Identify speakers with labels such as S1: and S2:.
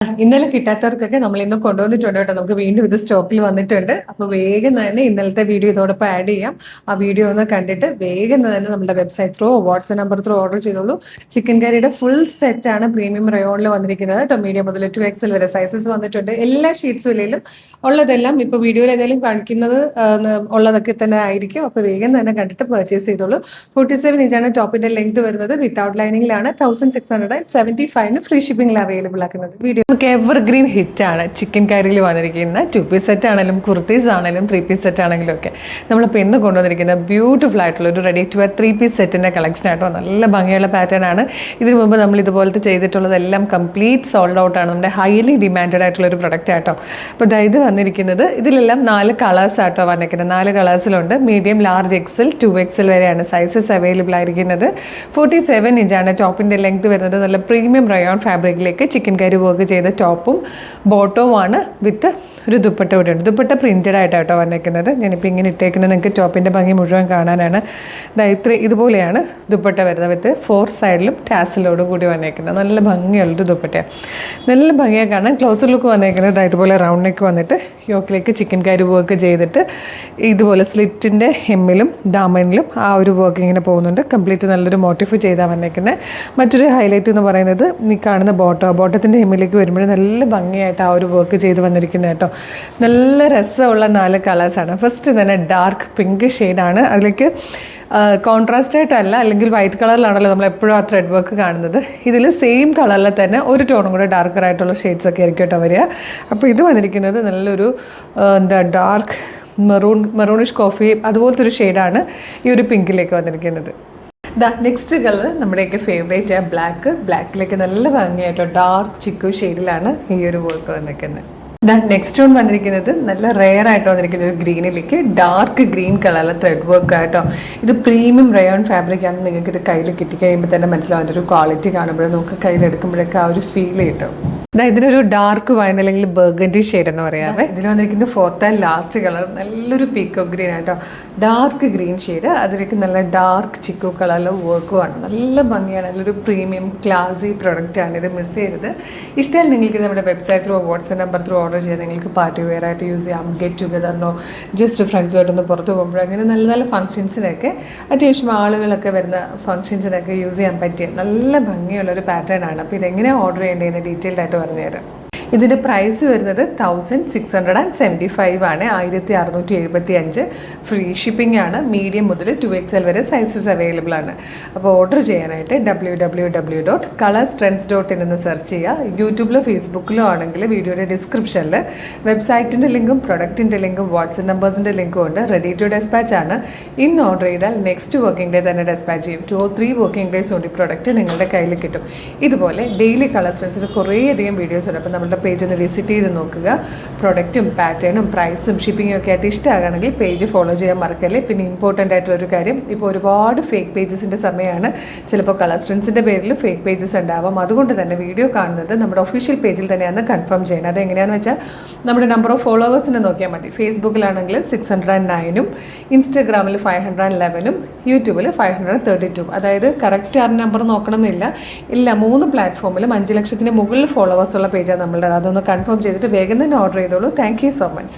S1: ഇന്നലെ കിട്ടാത്തവർക്കൊക്കെ നമ്മൾ ഇന്ന് കൊണ്ടുവന്നിട്ടുണ്ട് കേട്ടോ. നമുക്ക് വീണ്ടും ഇത് സ്റ്റോക്കിൽ വന്നിട്ടുണ്ട്. അപ്പോൾ വേഗം തന്നെ ഇന്നലത്തെ വീഡിയോ ഇതോടൊപ്പം ആഡ് ചെയ്യാം. ആ വീഡിയോ ഒന്ന് കണ്ടിട്ട് വേഗം തന്നെ നമ്മുടെ website through WhatsApp number through order ചെയ്തോളൂ. ചിക്കൻ കറിയുടെ ഫുൾ സെറ്റാണ് പ്രീമിയം റയോണിൽ വന്നിരിക്കുന്നത് കേട്ടോ. മീഡിയം മുതൽ 2XL വരെ സൈസസ് വന്നിട്ടുണ്ട്. എല്ലാ ഷീറ്റ്സ് വിലയിലും ഉള്ളതെല്ലാം ഇപ്പോൾ വീഡിയോയിൽ ഏതായാലും കാണിക്കുന്നത് ഉള്ളതൊക്കെ തന്നെ ആയിരിക്കും. അപ്പോൾ വേഗം തന്നെ കണ്ടിട്ട് പർച്ചേസ് ചെയ്തോളൂ. 47 ഇഞ്ചാണ് ടോപ്പിന്റെ ലെങ്ത് വരുന്നത്. വിത്തൗട്ട് ലൈനിങ്ങിലാണ് 1675 ഫ്രീ ഷിപ്പിംഗിൽ അവൈലബിൾ ആക്കുന്നത്. വീഡിയോ നമുക്ക് എവർഗ്രീൻ ഹിറ്റാണ് ചിക്കൻ കറിയിൽ വന്നിരിക്കുന്ന 2 പീസ് സെറ്റ് ആണെങ്കിലും കുർത്തീസ് ആണെങ്കിലും 3 പീസ് സെറ്റ് ആണെങ്കിലും ഒക്കെ നമ്മളിപ്പോൾ ഇന്ന് കൊണ്ടുവന്നിരിക്കുന്ന ബ്യൂട്ടിഫുൾ ആയിട്ടുള്ള ഒരു റെഡി ടു വെയർ 3 പീസ് സെറ്റിൻ്റെ കളക്ഷൻ ആയിട്ടോ. നല്ല ഭംഗിയുള്ള പാറ്റേൺ ആണ്. ഇതിനു മുമ്പ് നമ്മൾ ഇതുപോലത്തെ ചെയ്തിട്ടുള്ളതെല്ലാം കംപ്ലീറ്റ് സോൾഡ് ഔട്ട് ആണ്. നമ്മുടെ ഹൈലി ഡിമാൻഡഡ് ആയിട്ടുള്ള ഒരു പ്രൊഡക്റ്റ് ആട്ടോ. അപ്പോൾ ഇത് വന്നിരിക്കുന്നത് ഇതിലെല്ലാം 4 കളേഴ്സ് ആട്ടോ വന്നിരിക്കുന്നത്. 4 കളേഴ്സിലുണ്ട്. മീഡിയം, ലാർജ്, XL, 2XL വരെയാണ് സൈസസ് അവൈലബിൾ ആയിരിക്കുന്നത്. 47 ഇഞ്ചാണ് ടോപ്പിൻ്റെ ലെങ്ത് വരുന്നത്. നല്ല പ്രീമിയം റയോൺ ഫാബ്രിക്കിലേക്ക് ചിക്കൻ കറി വർക്ക് ചെയ്ത ടോപ്പും ബോട്ടവുമാണ് വിത്ത് ഒരു ദുപ്പട്ട കൂടെ ഉണ്ട്. ദുപ്പട്ട പ്രിൻറ്റഡ് ആയിട്ടോ വന്നിരിക്കുന്നത്. ഞാനിപ്പോൾ ഇങ്ങനെ ഇട്ടേക്കുന്നത് നിങ്ങൾക്ക് ടോപ്പിൻ്റെ ഭംഗി മുഴുവൻ കാണാനാണ്. ഇതുപോലെയാണ് ദുപ്പട്ട വരുന്നത് വിത്ത് 4 സൈഡിലും ടാസിലോട് കൂടി വന്നിരിക്കുന്നത്. നല്ല ഭംഗിയുള്ളൊരു ദുപ്പട്ടയാണ്. നല്ല ഭംഗിയായി കാണാൻ. ക്ലോസർ ലുക്ക് വന്നിരിക്കുന്നത് ഇതുപോലെ റൗണ്ട് നെക്ക് വന്നിട്ട് യോക്കിലേക്ക് ചിക്കൻ കറി വർക്ക് ചെയ്തിട്ട് ഇതുപോലെ സ്ലിറ്റിൻ്റെ ഹെമ്മിലും ഡാമനിലും ആ ഒരു വർക്ക് ഇങ്ങനെ പോകുന്നുണ്ട്. കംപ്ലീറ്റ് നല്ലൊരു മോട്ടിഫ് ചെയ്താണ് വന്നിരിക്കുന്നത്. മറ്റൊരു ഹൈലൈറ്റ് എന്ന് പറയുന്നത് ഈ കാണുന്ന ബോട്ടത്തിൻ്റെ ഹെമ്മിലേക്ക് വരുമ്പോൾ നല്ല ഭംഗിയായിട്ട് ആ ഒരു വർക്ക് ചെയ്ത് വന്നിരിക്കുന്നത് കേട്ടോ. നല്ല രസമുള്ള 4 കളേഴ്സാണ്. ഫസ്റ്റ് തന്നെ ഡാർക്ക് പിങ്ക് ഷെയ്ഡാണ്. അതിലേക്ക് കോൺട്രാസ്റ്റ് ആയിട്ടല്ല, അല്ലെങ്കിൽ വൈറ്റ് കളറിലാണല്ലോ നമ്മൾ എപ്പോഴും ആ ത്രെഡ് വർക്ക് കാണുന്നത്. ഇതിൽ സെയിം കളറിൽ തന്നെ ഒരു ടോണും കൂടെ ഡാർക്കർ ആയിട്ടുള്ള ഷെയ്ഡ്സ് ഒക്കെ ആയിരിക്കും കേട്ടോ വരിക. അപ്പോൾ ഇത് വന്നിരിക്കുന്നത് നല്ലൊരു ഡാർക്ക് മെറൂണിഷ് കോഫി അതുപോലത്തെ ഒരു ഷെയ്ഡാണ് ഈ ഒരു പിങ്കിലേക്ക് വന്നിരിക്കുന്നത്. നെക്സ്റ്റ് കളർ നമ്മുടെയൊക്കെ ഫേവറേറ്റ് ബ്ലാക്കിലേക്ക് നല്ല ഭംഗിയായിട്ടോ ഡാർക്ക് ചിക്കു ഷെയ്ഡിലാണ് ഈ ഒരു വർക്ക് വന്നിരിക്കുന്നത്. നെക്സ്റ്റ് വൺ വന്നിരിക്കുന്നത് നല്ല റെയർ ആയിട്ട് വന്നിരിക്കുന്ന ഒരു ഗ്രീനിലേക്ക് ഡാർക്ക് ഗ്രീൻ കളറിലെ ത്രെഡ് വർക്ക് ആയിട്ടോ. ഇത് പ്രീമിയം റയോൺ ഫാബ്രിക് ആണ്. നിങ്ങൾക്ക് ഇത് കയ്യിൽ കിട്ടിക്കഴിയുമ്പോൾ തന്നെ മനസ്സിലാവും അതിൻ്റെ ഒരു ക്വാളിറ്റി കാണുമ്പോഴും നമുക്ക് കയ്യിലെടുക്കുമ്പോഴൊക്കെ ആ ഒരു ഫീൽ കിട്ടും. ഇതിനൊരു ഡാർക്ക് വൈൻ അല്ലെങ്കിൽ ബർഗൻഡി ഷെയ്ഡ് എന്ന് പറയാമേ. ഇതിൽ വന്നിരിക്കുന്ന 4th ആൻഡ് ലാസ്റ്റ് കളർ നല്ലൊരു പീക്കോ ഗ്രീൻ ആയിട്ടോ. ഡാർക്ക് ഗ്രീൻ ഷെയ്ഡ്, അതിലേക്ക് നല്ല ഡാർക്ക് ചിക്കു കളറിലെ വർക്കുമാണ്. നല്ല ഭംഗിയാണ്. നല്ലൊരു പ്രീമിയം ക്ലാസി പ്രൊഡക്റ്റാണ്. ഇത് മിസ് ചെയ്യരുത്. ഇഷ്ടമായി നിങ്ങൾക്ക് നമ്മുടെ website through WhatsApp number through order ചെയ്യാൻ. നിങ്ങൾക്ക് പാർട്ടി വെയർ ആയിട്ട് യൂസ് ചെയ്യാം, ഗെറ്റ് ടുഗദറിനോ ജസ്റ്റ് ഫ്രണ്ട്സുമായിട്ടൊന്ന് പുറത്ത് പോകുമ്പോഴോ അങ്ങനെ നല്ല നല്ല ഫംഗ്ഷൻസിനൊക്കെ അത്യാവശ്യം ആളുകളൊക്കെ വരുന്ന ഫംഗ്ഷൻസിനൊക്കെ യൂസ് ചെയ്യാൻ പറ്റിയ നല്ല ഭംഗിയുള്ളൊരു പാറ്റേൺ ആണ്. അപ്പോൾ ഇതെങ്ങനെയാണ് ഓർഡർ ചെയ്യേണ്ടതെന്ന് ഡീറ്റെയിൽഡ് ആയിട്ട് പറഞ്ഞുതരാം. ഇതിൻ്റെ പ്രൈസ് വരുന്നത് 1675 ആണ്. 1675 ഫ്രീ ഷിപ്പിംഗ് ആണ്. മീഡിയം മുതൽ 2XL വരെ സൈസസ് അവൈലബിൾ ആണ്. അപ്പോൾ ഓർഡർ ചെയ്യാനായിട്ട് www.colorstrends.in എന്ന് സെർച്ച് ചെയ്യുക. യൂട്യൂബിലോ ഫേസ്ബുക്കിലോ ആണെങ്കിൽ വീഡിയോയുടെ ഡിസ്ക്രിപ്ഷനിൽ വെബ്സൈറ്റിൻ്റെ ലിങ്കും പ്രൊഡക്റ്റിൻ്റെ ലിങ്കും വാട്സ്ആപ്പ് നമ്പേഴ്സിൻ്റെ ലിങ്കും ഉണ്ട്. റെഡി ടു ഡെസ്പാച്ച് ആണ്. ഇന്ന് ഓർഡർ ചെയ്താൽ നെക്സ്റ്റ് വർക്കിംഗ് ഡേ തന്നെ ഡെസ്പാച്ച് ചെയ്യും. 2 or 3 വർക്കിംഗ് ഡേയ്സ് കൊണ്ട് ഈ പ്രൊഡക്റ്റ് നിങ്ങളുടെ കയ്യിൽ കിട്ടും. ഇതുപോലെ ഡെയിലി കളർ സ്ട്രെൻസിൽ കുറേയധികം വീഡിയോസ് ഉണ്ട്. അപ്പോൾ നമ്മുടെ പേജ് ഒന്ന് വിസിറ്റ് ചെയ്ത് നോക്കുക. പ്രൊഡക്റ്റും പാറ്റേണും പ്രൈസും ഷിപ്പിങ്ങും ഒക്കെ ആയിട്ട് ഇഷ്ടമാകണമെങ്കിൽ പേജ് ഫോളോ ചെയ്യാൻ മറക്കല്ലേ. പിന്നെ ഇമ്പോർട്ടൻ്റ് ആയിട്ടുള്ളൊരു കാര്യം, ഇപ്പോൾ ഒരുപാട് ഫേക്ക് പേജസിൻ്റെ സമയമാണ്. ചിലപ്പോൾ കളർ സ്ട്രെൻസിൻ്റെ പേരിൽ ഫേക്ക് പേജസ് ഉണ്ടാവാം. അതുകൊണ്ട് തന്നെ വീഡിയോ കാണുന്നത് നമ്മുടെ ഒഫീഷ്യൽ പേജിൽ തന്നെയാണ് കൺഫേം ചെയ്യുന്നത്. അതെങ്ങനെയാണെന്ന് വെച്ചാൽ നമ്മുടെ നമ്പർ ഓഫ് ഫോളോവേഴ്സിനെ നോക്കിയാൽ മതി. ഫേസ്ബുക്കിലാണെങ്കിൽ 609ഉം ഇൻസ്റ്റാഗ്രാമിൽ 511ഉം യൂട്യൂബിൽ 532. അതായത് കറക്റ്റ് ആ നമ്പർ നോക്കണമെന്നില്ല. ഇല്ല, 3 പ്ലാറ്റ്ഫോമിലും 5 ലക്ഷത്തിന് മുകളിൽ ഫോളോവേഴ്സുള്ള പേജാണ് നമ്മളുടെ. അതൊന്ന് കൺഫേം ചെയ്തിട്ട് വേഗം തന്നെ ഓർഡർ ചെയ്തോളൂ. Thank you so much.